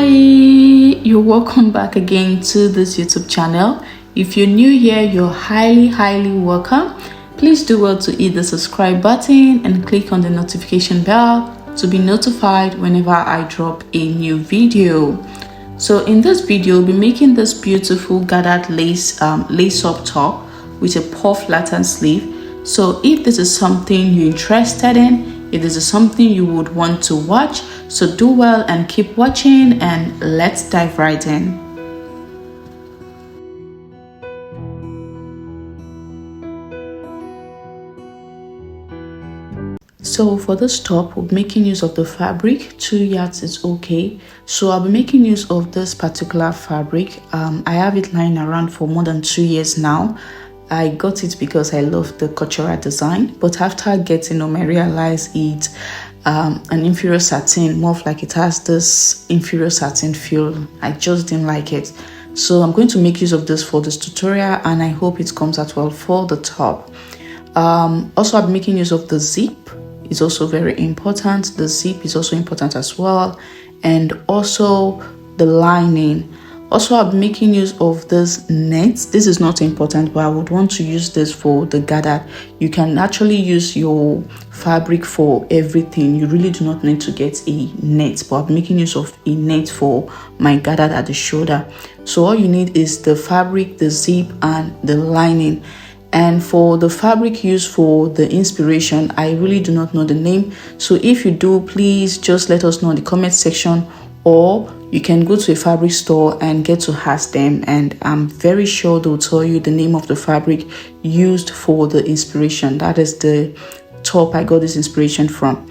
You're welcome back again to this YouTube channel. If you're new here, you're highly welcome. Please do well to hit the subscribe button and click on the notification bell to be notified whenever I drop a new video. So in this video, we'll be making this beautiful gathered lace up top with a puff Latin sleeve. So if this is something you're interested in, if this is something you would want to watch, so do well and keep watching, and let's dive right in. So for this top, we're making use of the fabric. 2 yards is okay. So I'll be making use of this particular fabric. I have it lying around for more than 2 years now. I got it because I love the cultural design, but after getting home, I realized it's an inferior satin, more of like it has this inferior satin feel. I just didn't like it. So I'm going to make use of this for this tutorial, and I hope it comes out well for the top. Also, I'm making use of the zip. It's also very important. The zip is also important as well, and also the lining. Also, I'm making use of this net. This is not important, but I would want to use this for the gathered. You can actually use your fabric for everything. You really do not need to get a net, but I'm making use of a net for my gathered at the shoulder. So all you need is the fabric, the zip, and the lining. And for the fabric used for the inspiration, I really do not know the name. So if you do, please just let us know in the comment section, or you can go to a fabric store and get to ask them, and I'm very sure they'll tell you the name of the fabric used for the inspiration. That is the top I got this inspiration from.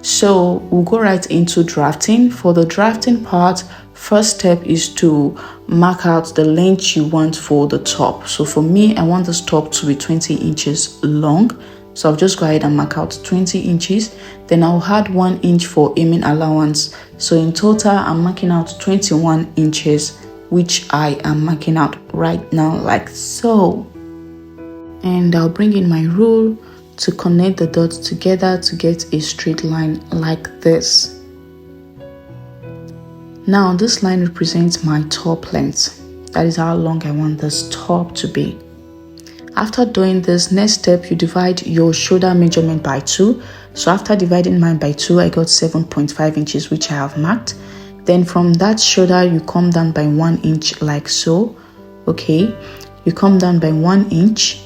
So we'll go right into drafting. For the drafting part, first step is to mark out the length you want for the top. So for me, I want this top to be 20 inches long. So I'll just go ahead and mark out 20 inches. Then I'll add 1 inch for aiming allowance. So in total, I'm marking out 21 inches, which I am marking out right now like so. And I'll bring in my rule to connect the dots together to get a straight line like this. Now this line represents my top length. That is how long I want this top to be. After doing this, next step, you divide your shoulder measurement by 2. So after dividing mine by 2, I got 7.5 inches, which I have marked. Then from that shoulder, you come down by 1 inch like so. Okay, you come down by 1 inch.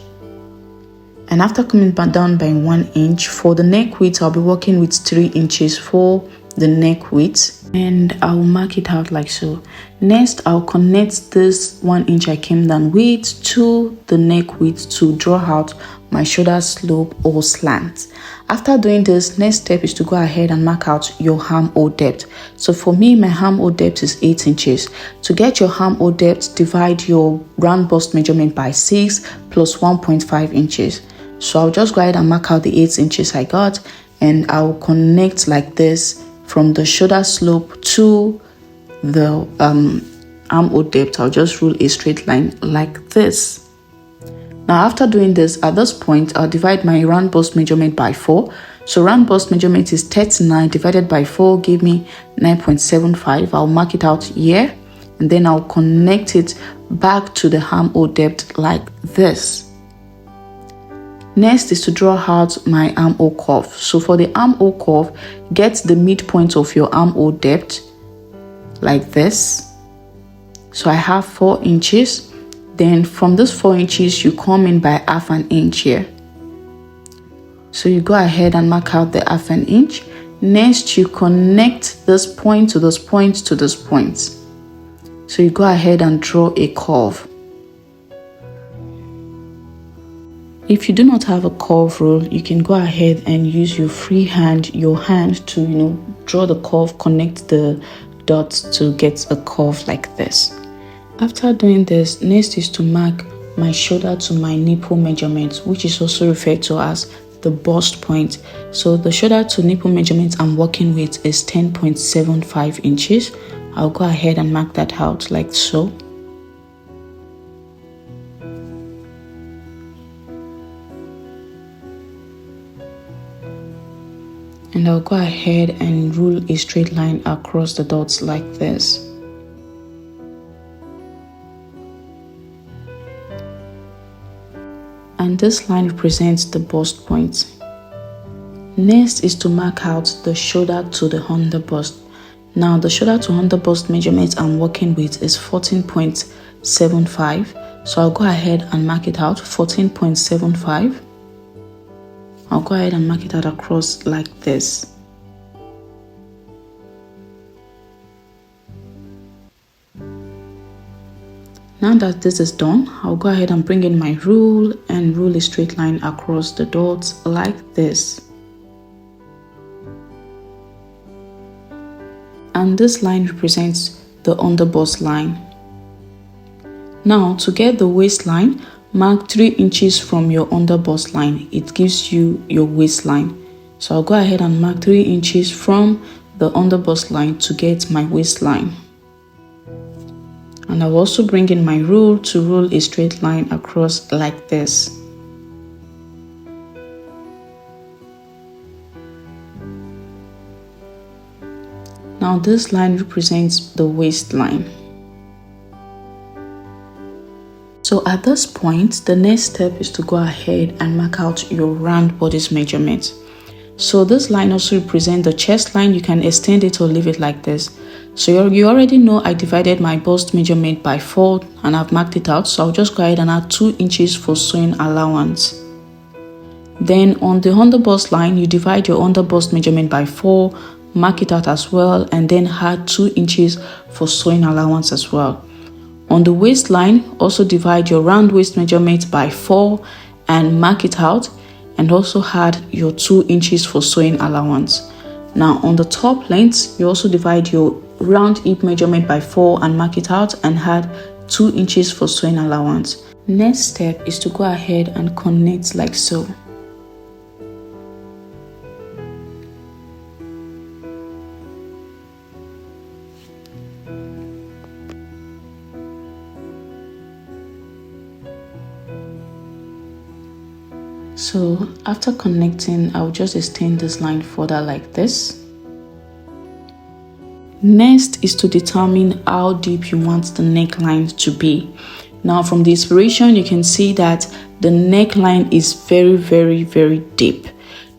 And after coming down by 1 inch, for the neck width, I'll be working with 3 inches for the neck width, and I'll mark it out like so. Next, I'll connect this 1 inch I came down with to the neck width to draw out my shoulder slope or slant. After doing this, next step is to go ahead and mark out your armhole depth. So for me, my armhole depth is 8 inches. To get your armhole depth, divide your round bust measurement by 6 plus 1.5 inches. So I'll just go ahead and mark out the 8 inches I got, and I'll connect like this from the shoulder slope to the armhole depth. I'll just rule a straight line like this. Now after doing this, at this point, I'll divide my round bust measurement by 4. So round bust measurement is 39 divided by 4 give me 9.75. I'll mark it out here, and then I'll connect it back to the armhole depth like this. Next is to draw out my armhole curve. So for the armhole curve, get the midpoint of your armhole depth like this. So I have 4 inches. Then from this 4 inches, you come in by half an inch here. So you go ahead and mark out the half an inch. Next, you connect this point to this point to this point. So you go ahead and draw a curve. If you do not have a curve rule, you can go ahead and use your free hand, your hand to, draw the curve, connect the dots to get a curve like this. After doing this, next is to mark my shoulder to my nipple measurement, which is also referred to as the bust point. So the shoulder to nipple measurement I'm working with is 10.75 inches. I'll go ahead and mark that out like so. And I'll go ahead and rule a straight line across the dots like this. And this line represents the bust point. Next is to mark out the shoulder to the under bust. Now the shoulder to under bust measurement I'm working with is 14.75. So I'll go ahead and mark it out, 14.75. I'll go ahead and mark it out across like this. Now that this is done, I'll go ahead and bring in my rule and rule a straight line across the dots like this. And this line represents the underbust line. Now to get the waistline, mark 3 inches from your underbust line. It gives you your waistline. So I'll go ahead and mark 3 inches from the underbust line to get my waistline. And I'll also bring in my rule to rule a straight line across like this. Now this line represents the waistline. So at this point, the next step is to go ahead and mark out your round bodice measurement. So this line also represents the chest line. You can extend it or leave it like this. So you already know I divided my bust measurement by 4 and I've marked it out. So I'll just go ahead and add 2 inches for sewing allowance. Then on the under bust line, you divide your under bust measurement by 4, mark it out as well, and then add 2 inches for sewing allowance as well. On the waistline, also divide your round waist measurement by 4 and mark it out, and also add your 2 inches for sewing allowance. Now on the top length, you also divide your round hip measurement by 4 and mark it out and add 2 inches for sewing allowance. Next step is to go ahead and connect like so. So after connecting, I'll just extend this line further like this. Next is to determine how deep you want the neckline to be. Now from the inspiration, you can see that the neckline is very deep.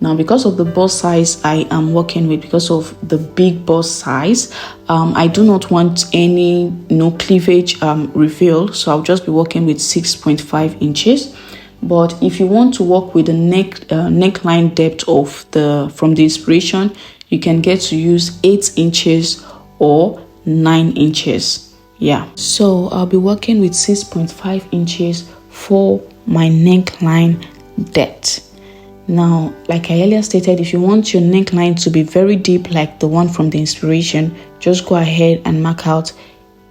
Now because of the bust size I am working with, because of the big bust size, I do not want any cleavage reveal, so I'll just be working with 6.5 inches. But if you want to work with the neckline depth of from the inspiration, you can get to use 8 inches or 9 inches. Yeah, so I'll be working with 6.5 inches for my neckline depth. Now, like I earlier stated, if you want your neckline to be very deep like the one from the inspiration, just go ahead and mark out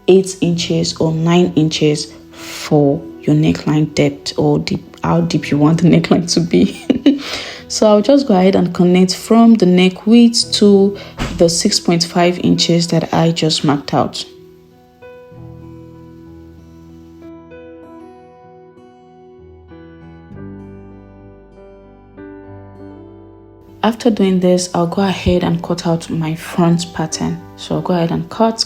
8 inches or 9 inches for your neckline depth, or how deep you want the neckline to be. So I'll just go ahead and connect from the neck width to the 6.5 inches that I just marked out. After doing this, I'll go ahead and cut out my front pattern. So I'll go ahead and cut.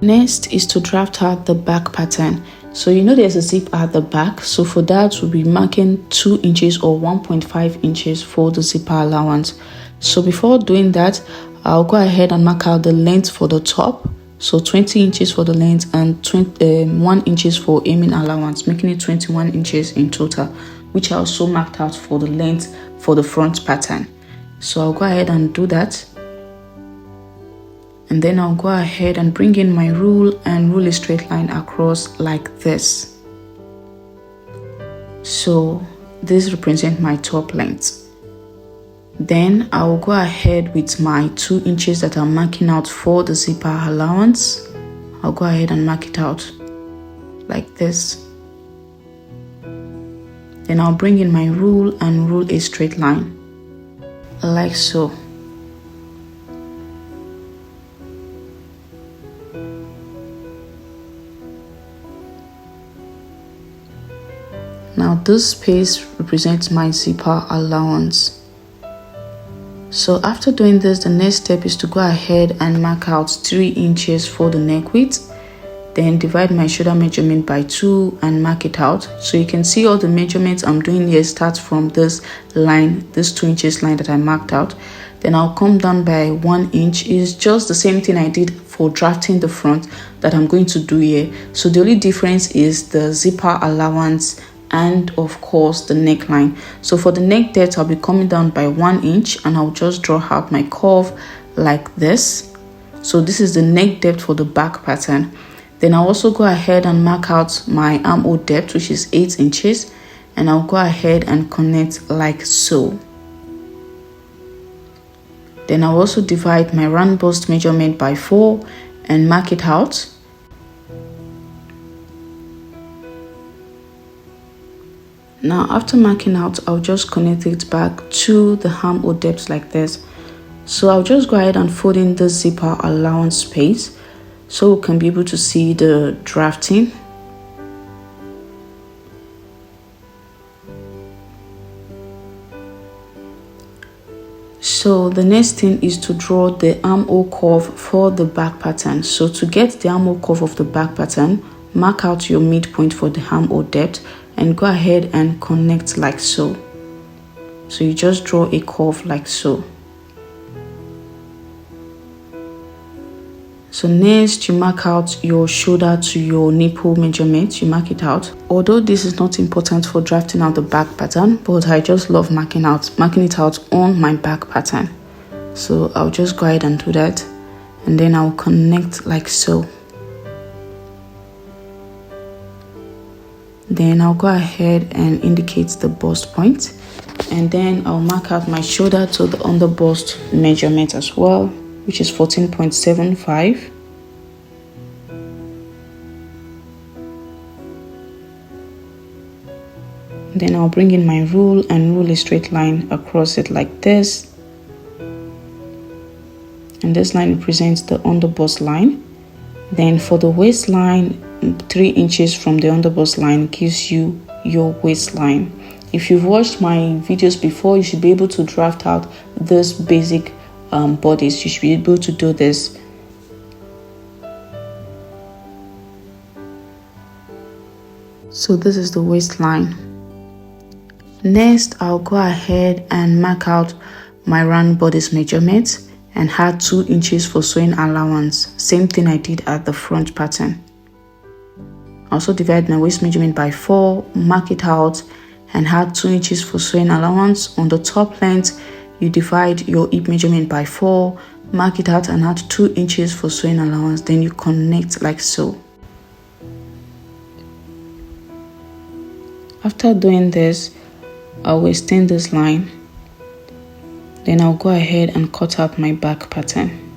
Next is to draft out the back pattern. So you know there's a zip at the back, so for that we'll be marking 2 inches or 1.5 inches for the zipper allowance. So before doing that, I'll go ahead and mark out the length for the top, so 20 inches for the length and 1 inches for aiming allowance, making it 21 inches in total, which I also marked out for the length for the front pattern. So I'll go ahead and do that. And then I'll go ahead and bring in my rule and rule a straight line across like this. So this represents my top length. Then I will go ahead with my 2 inches that I'm marking out for the zipper allowance. I'll go ahead and mark it out like this. Then I'll bring in my rule and rule a straight line like so. Now this space represents my zipper allowance. So after doing this, the next step is to go ahead and mark out 3 inches for the neck width. Then divide my shoulder measurement by 2 and mark it out. So you can see all the measurements I'm doing here start from this line, this 2 inches line that I marked out. Then I'll come down by 1 inch. It's just the same thing I did for drafting the front that I'm going to do here. So the only difference is the zipper allowance and of course the neckline. So for the neck depth, I'll be coming down by 1 inch and I'll just draw out my curve like this. So this is the neck depth for the back pattern. Then I'll also go ahead and mark out my armhole depth, which is 8 inches, and I'll go ahead and connect like so. Then I'll also divide my round bust measurement by 4 and mark it out. Now after marking out, I'll just connect it back to the armhole depth like this. So I'll just go ahead and fold in the zipper allowance space so we can be able to see the drafting. So the next thing is to draw the armhole curve for the back pattern. So to get the armhole curve of the back pattern, mark out your midpoint for the armhole depth and go ahead and connect like so. So you just draw a curve like so. So next, you mark out your shoulder to your nipple measurement. You mark it out. Although this is not important for drafting out the back pattern, but I just love marking it out on my back pattern. So I'll just go ahead and do that, and then I'll connect like so. Then I'll go ahead and indicate the bust point, and then I'll mark out my shoulder to the under bust measurement as well, which is 14.75. Then I'll bring in my rule and rule a straight line across it like this. And this line represents the under bust line. Then for the waistline, 3 inches from the under bust line gives you your waistline. If you've watched my videos before, you should be able to draft out this basic bodice. You should be able to do this. So this is the waistline. Next, I'll go ahead and mark out my round bodice measurement and add 2 inches for sewing allowance. Same thing I did at the front pattern. Also divide my waist measurement by 4, mark it out, and add 2 inches for sewing allowance. On the top length, you divide your hip measurement by 4, mark it out, and add 2 inches for sewing allowance. Then you connect like so. After doing this, I will extend this line. Then I'll go ahead and cut out my back pattern.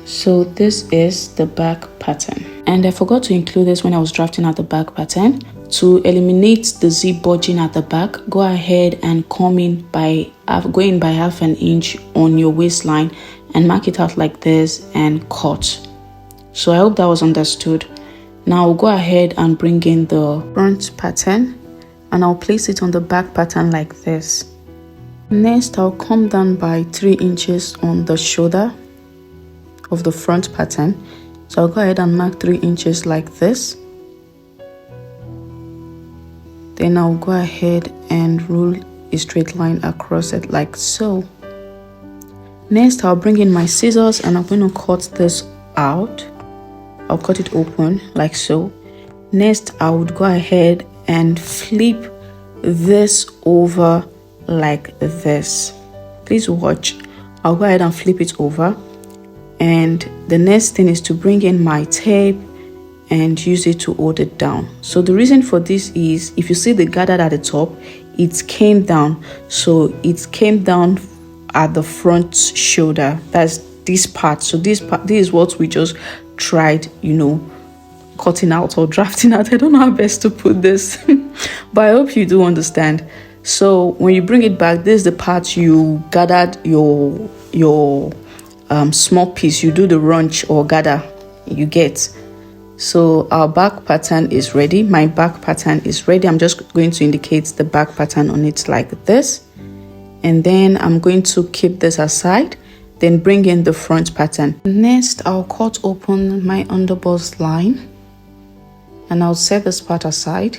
So this is the back pattern. And I forgot to include this when I was drafting out the back pattern. To eliminate the zip bulging at the back, go ahead and come in by going by 1/2 inch on your waistline and mark it out like this and cut. So I hope that was understood. Now I'll go ahead and bring in the front pattern and I'll place it on the back pattern like this. Next, I'll come down by 3 inches on the shoulder of the front pattern. So I'll go ahead and mark 3 inches like this. Then I'll go ahead and rule a straight line across it like so. Next, I'll bring in my scissors and I'm going to cut this out. I'll cut it open like so. Next, I would go ahead and flip this over like this. Please watch. I'll go ahead and flip it over. And the next thing is to bring in my tape and use it to hold it down. So the reason for this is, if you see the gathered at the top, it came down. So it came down at the front shoulder. That's this part. So this is what we just tried, cutting out or drafting out. I don't know how best to put this, but I hope you do understand. So when you bring it back, this is the part you gathered your small piece, you do the runch or gather, you get. So our back pattern is ready. My back pattern is ready. I'm just going to indicate the back pattern on it like this, and then I'm going to keep this aside, then bring in the front pattern. Next, I'll cut open my underbust line, and I'll set this part aside,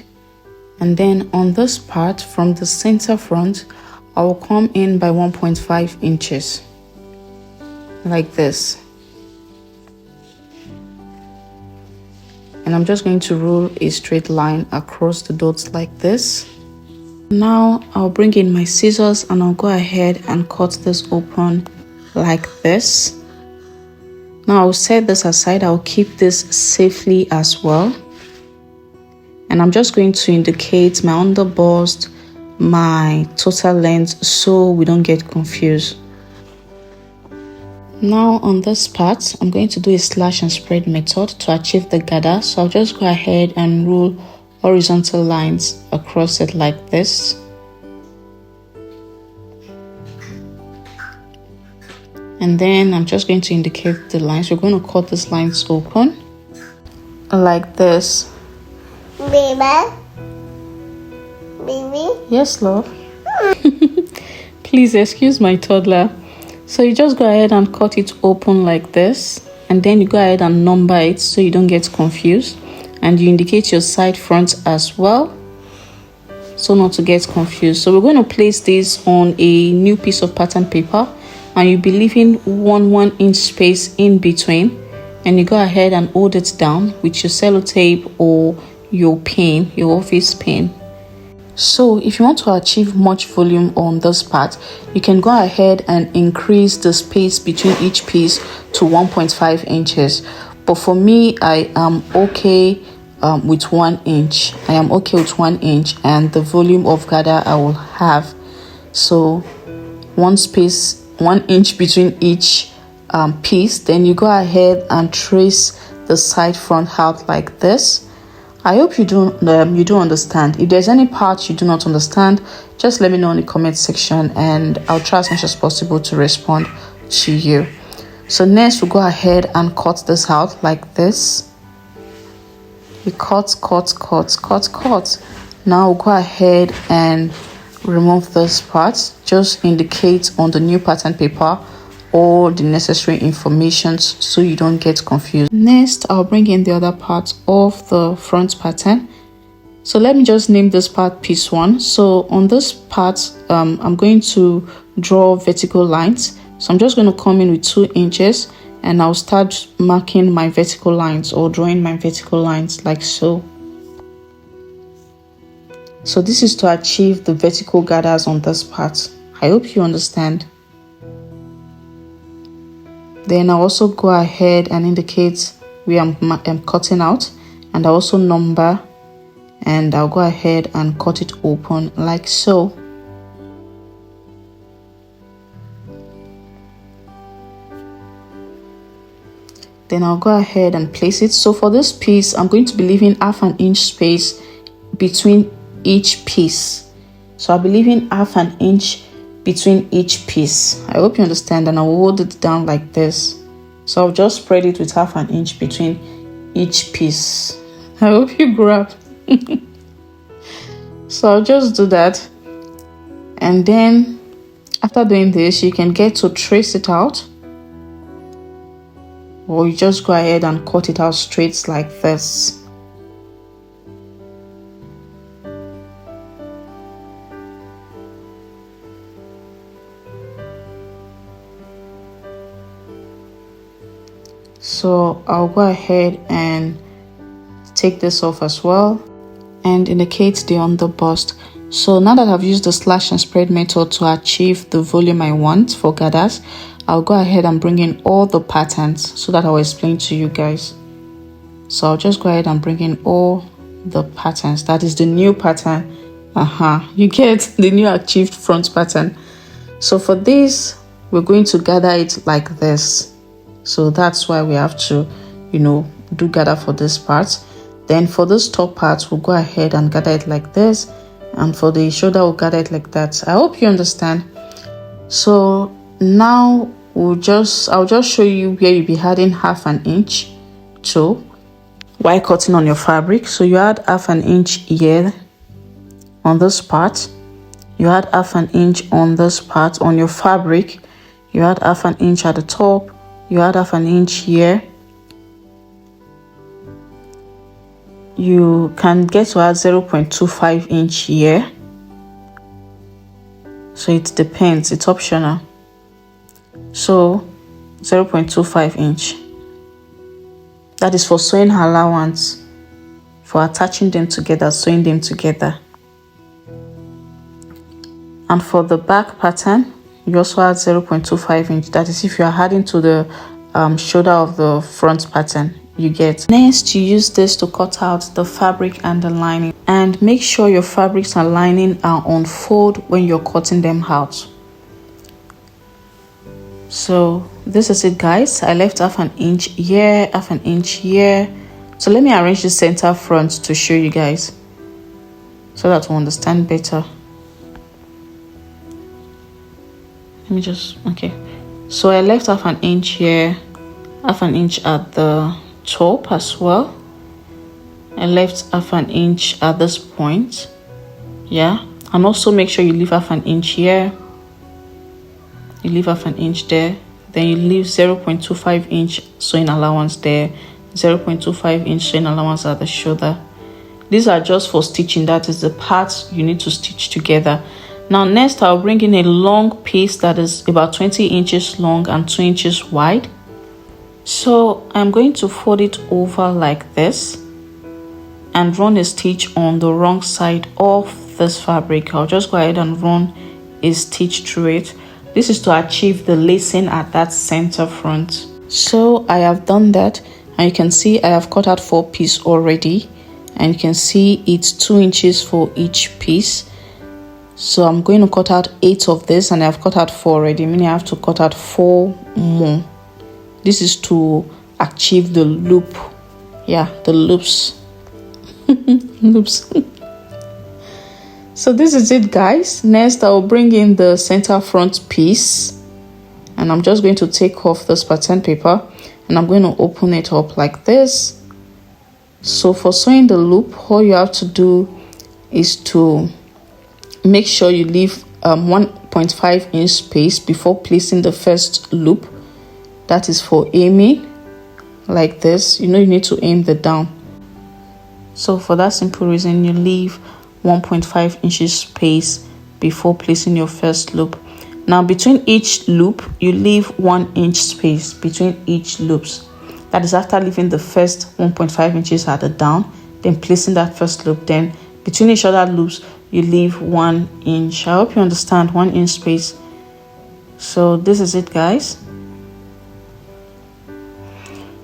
and then on this part from the center front, I will come in by 1.5 inches like this. And I'm just going to roll a straight line across the dots like this. Now I'll bring in my scissors and I'll go ahead and cut this open like this. Now I'll set this aside. I'll keep this safely as well. And I'm just going to indicate my underbust, my total length, so we don't get confused. Now on this part, I'm going to do a slash and spread method to achieve the gather. So I'll just go ahead and roll horizontal lines across it like this. And then I'm just going to indicate the lines. We're going to cut these lines open like this. Baby? Yes, love. Please excuse my toddler. So you just go ahead and cut it open like this, and then you go ahead and number it so you don't get confused, and you indicate your side front as well so not to get confused. So we're going to place this on a new piece of pattern paper, and you'll be leaving 1 inch space in between, and you go ahead and hold it down with your sellotape or your pin, your office pin. So if you want to achieve much volume on this part, you can go ahead and increase the space between each piece to 1.5 inches. But for me, I am okay with 1 inch. I am okay with 1 inch and the volume of gather I will have. So 1 inch between each piece. Then you go ahead and trace the side front out like this. I hope you do understand. If there's any part you do not understand, just let me know in the comment section and I'll try as much as possible to respond to you. So next we'll go ahead and cut this out like this. We cut. Now we'll go ahead and remove this part. Just indicate on the new pattern paper all the necessary information so you don't get confused. Next, I'll bring in the other part of the front pattern. So let me just name this part piece 1. So on this part, I'm going to draw vertical lines. So I'm just going to come in with 2 inches and I'll start marking my vertical lines or drawing my vertical lines like so. So this is to achieve the vertical gathers on this part. I hope you understand. Then I'll also go ahead and indicate where I'm cutting out, and I also number, and I'll go ahead and cut it open like so. Then I'll go ahead and place it. So for this piece, I'm going to be leaving 1/2 inch space between each piece. So I'll be leaving 1/2 inch between each piece. I hope you understand, and I'll hold it down like this. So I'll just spread it with 1/2 inch between each piece. I hope you grab. So I'll just do that, and then after doing this, you can get to trace it out, or you just go ahead and cut it out straight like this. So I'll go ahead and take this off as well and indicate the underbust. So now that I've used the slash and spread method to achieve the volume I want for gathers, I'll go ahead and bring in all the patterns so that I'll explain to you guys. So I'll just go ahead and bring in all the patterns. That is the new pattern. You get the new achieved front pattern. So for this, we're going to gather it like this. So that's why we have to, do gather for this part. Then for this top part, we'll go ahead and gather it like this. And for the shoulder, we'll gather it like that. I hope you understand. So now I'll just show you where you'll be adding half an inch to while cutting on your fabric. So you add half an inch here on this part, you add half an inch on this part on your fabric, you add half an inch at the top, you add half an inch here. You can get to add 0.25 inch here, so it depends, it's optional. So 0.25 inch, that is for sewing allowance, for attaching them together, sewing them together. And for the back pattern, you also add 0.25 inch, that is if you are adding to the shoulder of the front pattern. You get. Next, you use this to cut out the fabric and the lining, and make sure your fabrics and lining are on fold when you're cutting them out. So this is it, guys. I left half an inch here, half an inch here. So let me arrange the center front to show you guys, so that we'll understand better. Let me just, okay. So I left half an inch here, half an inch at the top as well. I left half an inch at this point, yeah. And also make sure you leave half an inch here, you leave half an inch there, then you leave 0.25 inch sewing allowance there, 0.25 inch sewing allowance at the shoulder. These are just for stitching, that is the parts you need to stitch together. Now next, I'll bring in a long piece that is about 20 inches long and 2 inches wide. So I'm going to fold it over like this and run a stitch on the wrong side of this fabric. I'll just go ahead and run a stitch through it. This is to achieve the lacing at that center front. So I have done that, and you can see I have cut out 4 pieces already, and you can see it's 2 inches for each piece. So I'm going to cut out 8 of this, and I've cut out 4 already, meaning I have to cut out 4 more. This is to achieve the loop. Yeah, the loops. Loops. So this is it, guys. Next, I will bring in the center front piece, and I'm just going to take off this pattern paper, and I'm going to open it up like this. So for sewing the loop, all you have to do is to make sure you leave 1.5 inch space before placing the first loop. That is for aiming, like this. You know, you need to aim the down. So for that simple reason, you leave 1.5 inches space before placing your first loop. Now between each loop, you leave 1 inch space between each loops. That is after leaving the first 1.5 inches at the down, then placing that first loop. Then between each other loops, you leave 1 inch. I hope you understand, 1 inch space. So this is it, guys.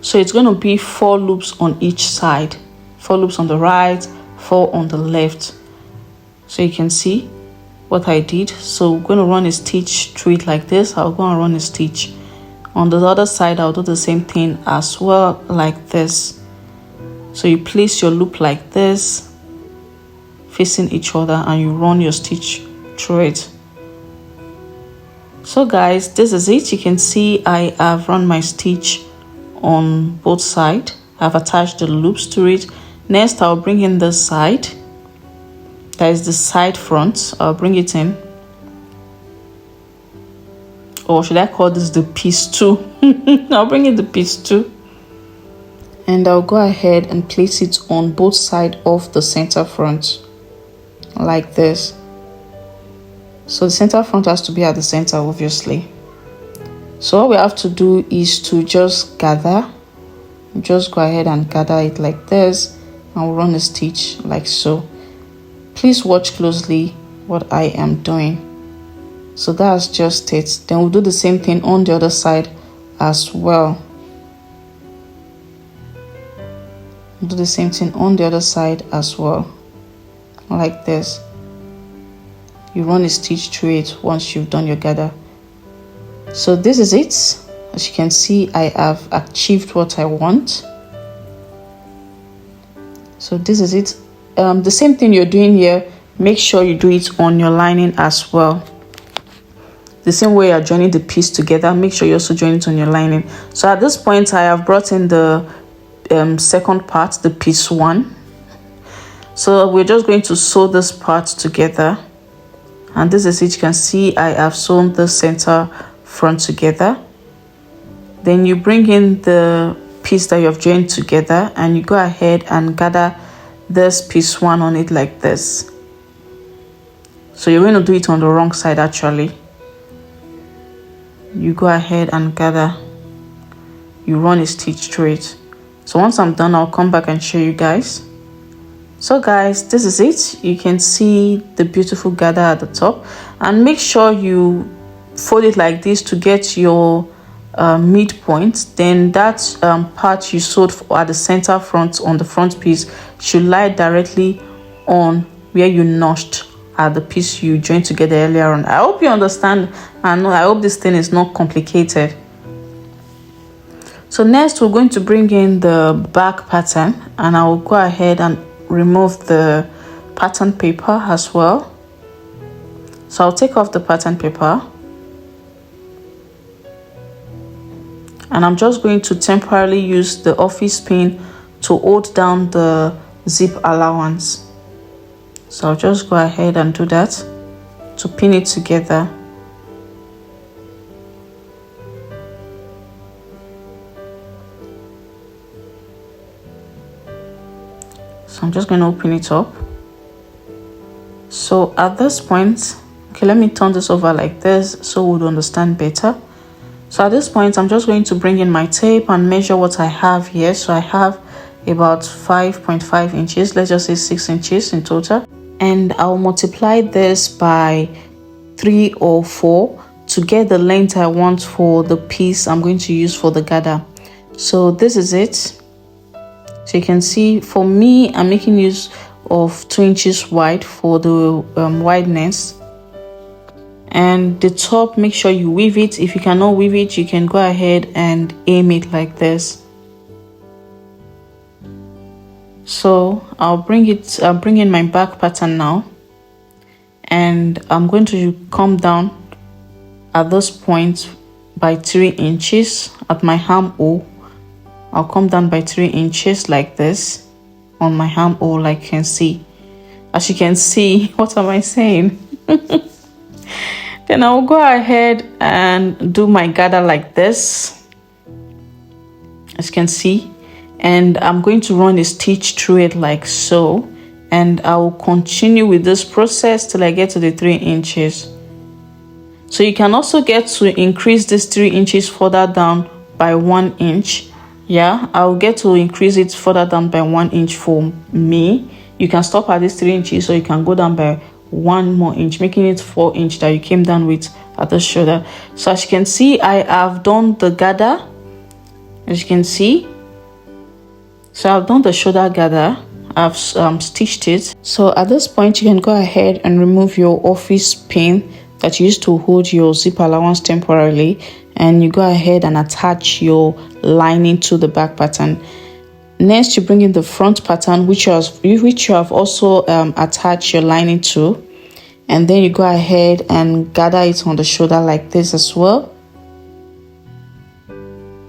So it's going to be 4 loops on each side, 4 loops on the right, 4 on the left. So you can see what I did. So we're going to run a stitch through it like this. I'll go and run a stitch on the other side. I'll do the same thing as well, like this. So you place your loop like this, facing each other, and you run your stitch through it. So guys, this is it. You can see I have run my stitch on both sides. I've attached the loops to it. Next, I'll bring in this side. That is the side front. I'll bring it in. Or should I call this the piece 2? I'll bring in the piece 2. And I'll go ahead and place it on both sides of the center front, like this. So the center front has to be at the center, obviously. So all we have to do is to just gather. Just go ahead and gather it like this, and we'll run a stitch like so. Please watch closely what I am doing. So that's just it. Then we'll do the same thing on the other side as well. Do the same thing on the other side as well, like this. You run a stitch through it once you've done your gather. So this is it. As you can see, I have achieved what I want. So this is it. The same thing you're doing here, make sure you do it on your lining as well. the same way you're joining the piece together, make sure you also join it on your lining. So at this point, I have brought in the second part, the piece 1. So we're just going to sew this part together, and this is it. You can see I have sewn the center front together. Then you bring in the piece that you have joined together, and you go ahead and gather this piece 1 on it like this. So you're going to do it on the wrong side actually. You go ahead and gather, you run a stitch through it. So once I'm done, I'll come back and show you guys. So guys, this is it. You can see the beautiful gather at the top, and make sure you fold it like this to get your midpoint. Then that part you sewed at the center front on the front piece should lie directly on where you notched at the piece you joined together earlier on. I hope you understand, and I hope this thing is not complicated. So next we're going to bring in the back pattern, and I will go ahead and remove the pattern paper as well. So I'll take off the pattern paper, and I'm just going to temporarily use the office pin to hold down the zip allowance. So I'll just go ahead and do that to pin it together. So I'm just going to open it up. So at this point, okay, let me turn this over like this so we'll understand better. So at this point, I'm just going to bring in my tape and measure what I have here. So I have about 5.5 inches, let's just say 6 inches in total. And I'll multiply this by 3 or 4 to get the length I want for the piece I'm going to use for the gather. So this is it. So you can see, for me, I'm making use of 2 inches wide for the wideness. And the top, make sure you weave it. If you cannot weave it, you can go ahead and aim it like this. So I'll bring in my back pattern now, and I'm going to come down at this point by 3 inches at my armhole. I'll come down by 3 inches like this on my armhole, like you can see. As you can see, what am I saying? Then I'll go ahead and do my gather like this, as you can see, and I'm going to run a stitch through it like so, and I will continue with this process till I get to the 3 inches. So you can also get to increase this 3 inches further down by 1 inch. Yeah, I'll get to increase it further down by 1 inch for me. You can stop at this 3 inches, or you can go down by 1 more inch, making it 4 inch that you came down with at the shoulder. So as you can see, I have done the gather, as you can see. So I've done the shoulder gather, I've stitched it. So at this point, you can go ahead and remove your office pin that you used to hold your zip allowance temporarily, and you go ahead and attach your lining to the back pattern. Next, you bring in the front pattern, which you have also attached your lining to, and then you go ahead and gather it on the shoulder like this as well.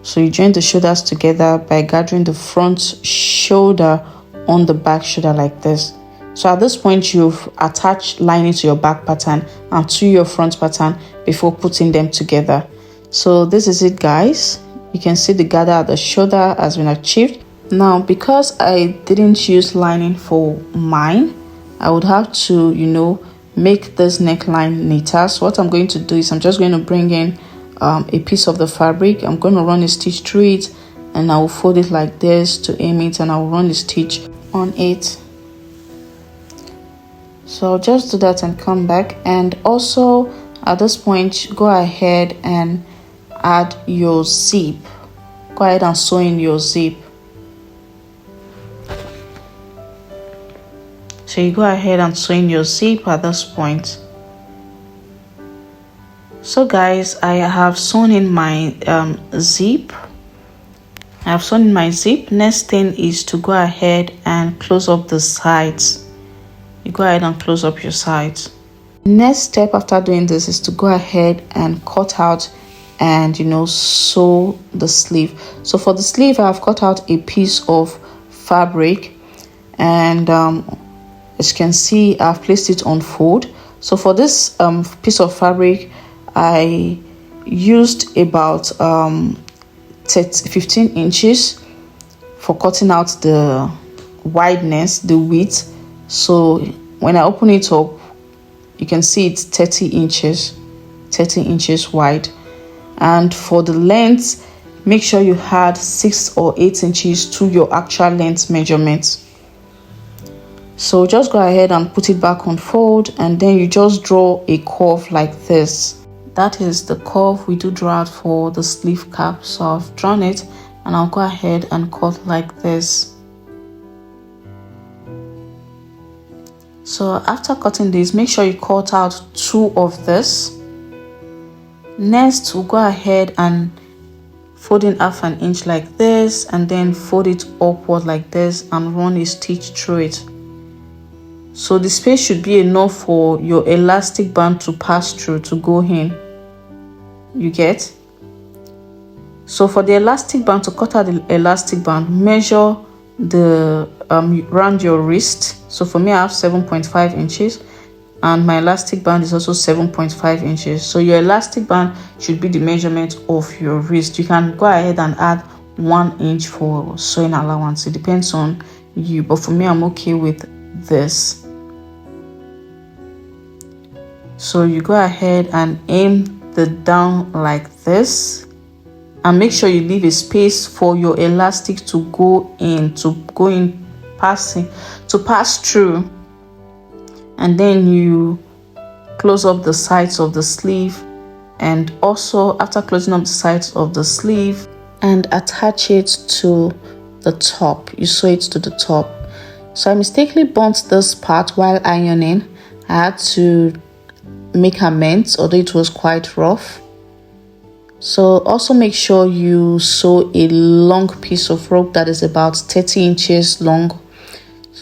So you join the shoulders together by gathering the front shoulder on the back shoulder like this. So at this point, you've attached lining to your back pattern and to your front pattern before putting them together. So this is it, guys. You can see the gather at the shoulder has been achieved. Now, because I didn't use lining for mine, I would have to, make this neckline neater. So what I'm going to do is I'm just going to bring in a piece of the fabric. I'm going to run a stitch through it, and I will fold it like this to aim it, and I will run a stitch on it. So I'll just do that and come back. And also at this point, go ahead and add your zip. Go ahead and sew in your zip. So you go ahead and sew in your zip at this point. So guys, I have sewn in my zip. I have sewn in my zip. Next thing is to go ahead and close up the sides. You go ahead and close up your sides. Next step after doing this is to go ahead and cut out and sew the sleeve. So for the sleeve, I've cut out a piece of fabric, and as you can see, I've placed it on fold. So for this piece of fabric, I used about 15 inches for cutting out the wideness, the width. So when I open it up, you can see it's 30 inches wide. And for the length, make sure you add 6 or 8 inches to your actual length measurement. So just go ahead and put it back on fold, and then you just draw a curve like this. That is the curve we do draw out for the sleeve cap. So I've drawn it, and I'll go ahead and cut like this. So after cutting this, make sure you cut out 2 of this. Next, we'll go ahead and fold in 1/2 inch like this, and then fold it upward like this and run a stitch through it. So the space should be enough for your elastic band to pass through, to go in. You get? So for the elastic band, to cut out the elastic band, measure the around your wrist. So for me, I have 7.5 inches, and my elastic band is also 7.5 inches. So your elastic band should be the measurement of your wrist. You can go ahead and add 1 inch for sewing allowance. It depends on you, but for me, I'm okay with this. So you go ahead and aim the down like this, and make sure you leave a space for your elastic to go in, pass through. And then you close up the sides of the sleeve, and also after closing up the sides of the sleeve, and attach it to the top, you sew it to the top. So I mistakenly burnt this part while ironing. I had to make amends, although it was quite rough. So also make sure you sew a long piece of rope that is about 30 inches long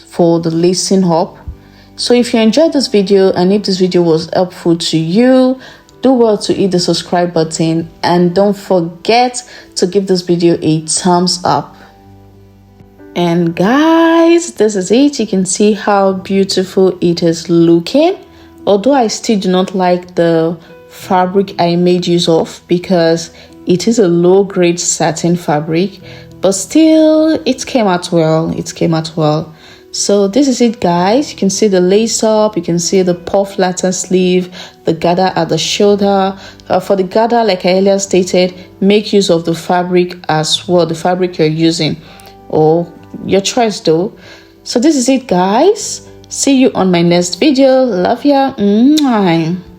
for the lacing up. So if you enjoyed this video, and if this video was helpful to you, do well to hit the subscribe button, and don't forget to give this video a thumbs up. And guys, this is it. You can see how beautiful it is looking. Although I still do not like the fabric I made use of, because it is a low grade satin fabric, but still it came out well. So this is it, guys. You can see the lace up, you can see the puff flatter sleeve, the gather at the shoulder. For the gather, like I earlier stated, make use of the fabric as well, the fabric you're using, or your choice though. So this is it, guys. See you on my next video. Love ya. Mwah.